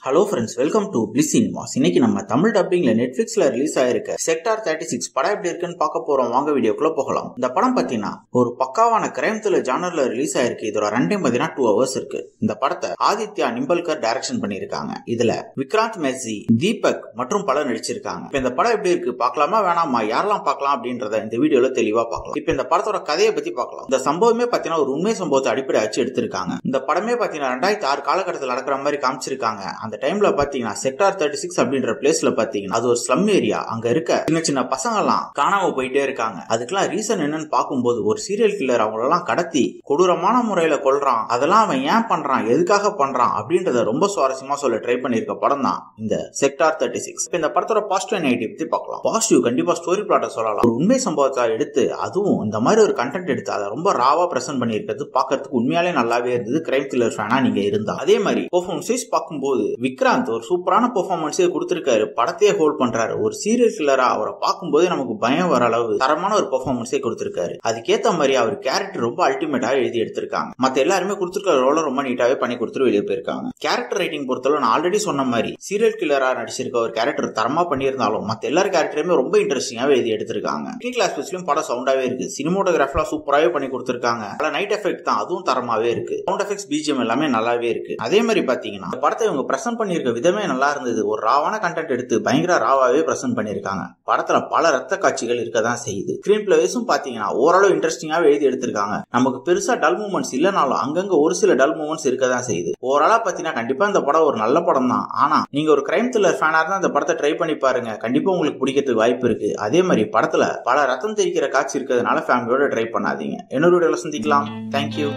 Hello friends, welcome to bliss cinemas. இன்னைக்கு நம்ம Tamil டப்பிங்ல நெட்ஃபிளிக்ஸ்ல release ஆயிருக்க செக்டார் 36 படம் எப்படி இருக்குன்னு பார்க்க போறோம். வாங்க வீடியோக்குள்ள போகலாம். இந்த படம் பாத்தீங்கன்னா ஒரு பக்காவான கிரைம் த்ரில்லர் ஜானர்ல ரிலீஸ் ஆயிருக்கு. இதோட ரன் டைம் பாத்தீங்கன்னா 2 hours இருக்கு. இந்த படத்தை ஆதித்யா நிம்பல்கர் டைரக்ஷன் பண்ணிருக்காங்க. இதுல விக்ராந்த் மேசி, தீபக் மற்றும் பலர் நடிச்சிருக்காங்க. இப்ப இந்த படம் எப்படி இருக்கு பார்க்கலாமா வேணாமா, யாரெல்லாம் பார்க்கலாம் அப்படின்றத இந்த வீடியோல தெளிவா பார்க்கலாம். இப்ப இந்த படத்தோட கதையை பத்தி பார்க்கலாம். இந்த சம்பவமே பாத்தீங்கன்னா ஒரு உண்மை சம்பவத்தை அடிப்படை வச்சு எடுத்திருக்காங்க. இந்த படமே பாத்தீங்கன்னா 2006 காலகட்டத்தில் நடக்கிற மாதிரி காமிச்சிருக்காங்க. அந்த டைம்ல பாத்தீங்கன்னா செக்டார் 36 அப்படின்ற பிளேஸ்ல பாத்தீங்கன்னா அது ஒரு ஸ்லம் ஏரியா. அங்க இருக்க சின்ன சின்ன பசங்க எல்லாம் காணாம போயிட்டே இருக்காங்க. அதுக்கெல்லாம் ரீசன் என்னன்னு பார்க்கும்போது ஒரு சீரியல் கில்லர் அவங்களெல்லாம் கடத்தி கொடூரமான முறையில கொல்றான். அதெல்லாம் அவன் ஏன் பண்றான், எதுக்காக பண்றான் அப்படின்றத ரொம்ப சுவாரஸ்யமா சொல்ல ட்ரை பண்ணிருக்க படம் தான் இந்த செக்டார் 36. இந்த படத்தோட பாசிட்டிவ் நெகட்டிவ் பத்தி பார்க்கலாம். பாசிட்டிவ் கண்டிப்பா ஸ்டோரி பிளாட்டை சொல்லலாம். ஒரு உண்மை சம்பவத்தை எடுத்து அதுவும் இந்த மாதிரி ஒரு கண்டென்ட் எடுத்து அதை ரொம்ப ராவா பிரசன்ட் பண்ணிருக்கிறது பாக்கிறதுக்கு உண்மையாலே நல்லாவே இருந்தது. கிரைம் த்ரில்லர் ஃபேனா நீங்க இருந்தா அதே மாதிரி பெர்ஃபார்மன்ஸ் பார்க்கும்போது விக்ராந்த் ஒரு சூப்பரான பெர்ஃபார்மன்ஸே கொடுத்திருக்காரு. படத்தையே ஹோல்ட் பண்றாரு. ஒரு சீரியல் கில்லரா அவரை பார்க்கும்போது நமக்கு பயம் வர அளவு தரமான ஒரு பெர்ஃபார்மன்ஸே கொடுத்திருக்காரு. அதுக்கேத்த மாதிரி அவர் கேரக்டர் ரொம்ப அல்டிமேட்டா எழுதி எடுத்திருக்காங்க. மத்த எல்லாருமே கொடுத்திருக்கிற ரோல ரொம்ப நீட்டாவே பண்ணி கொடுத்துட்டு வெளியே போயிருக்காங்க. கேரக்டர் ரைட்டிங் பொறுத்தளவு நான் ஆல்ரெடி சொன்ன மாதிரி சீரியல் கில்லரா நடிச்சிருக்க ஒரு கேரக்டர் தரமா பண்ணியிருந்தாலும் மத்த எல்லாரும் கேரக்டருமே ரொம்ப இன்ட்ரெஸ்டிங்காவே எழுதி எடுத்திருக்காங்க. கிளாஸ் பிஸ்லயும் படம் சவுண்டாவே இருக்கு. சினிமோட்டோகிராஃபிலாம் சூப்பராகவே பண்ணி கொடுத்திருக்காங்க. நைட் எஃபெக்ட் தான் அதுவும் தரமாவே இருக்கு. சவுண்ட் எஃபெக்ட்ஸ், பிஜிஎம் எல்லாமே நல்லாவே இருக்கு. அதே மாதிரி பாத்தீங்கன்னா படத்தை இவங்க பிரசன்ட் பண்ணிருக்க விதமே நல்லா இருந்தது. ஒரு ராவான கண்டென்ட் எடுத்து பயங்கர ராவாவே பிரசன்ட் பண்ணிருக்காங்க. படத்துல பல ரத்த காட்சிகள் இருக்கதான் செய்யுது. ஸ்கிரீன் பிளேஸும் பாத்தீங்கன்னா ஓரளவு இன்ட்ரெஸ்டிங்காவே எழுதி எடுத்திருக்காங்க. நமக்கு பெருசா டல் மூமெண்ட்ஸ் இல்லனாலும் அங்கங்க ஒரு சில டல் மூமெண்ட்ஸ் இருக்கதான் செய்யுது. ஓவராலா பாத்தீங்கன்னா கண்டிப்பா இந்த படம் ஒரு நல்ல படம் தான். ஆனா நீங்க ஒரு கிரைம் த்ரில்லர் ஃபேனா இருந்தா இந்த படத்தை ட்ரை பண்ணி பாருங்க. கண்டிப்பா உங்களுக்கு பிடிக்கிறதுக்கு வாய்ப்பு இருக்கு. அதே மாதிரி படத்துல பல ரத்தம் தெரிக்கிற காட்சி இருக்கிறதுனால ஃபேமிலியோட ட்ரை பண்ணாதீங்க. இன்னொரு வீடியோல சந்திக்கலாம். தேங்க்யூ.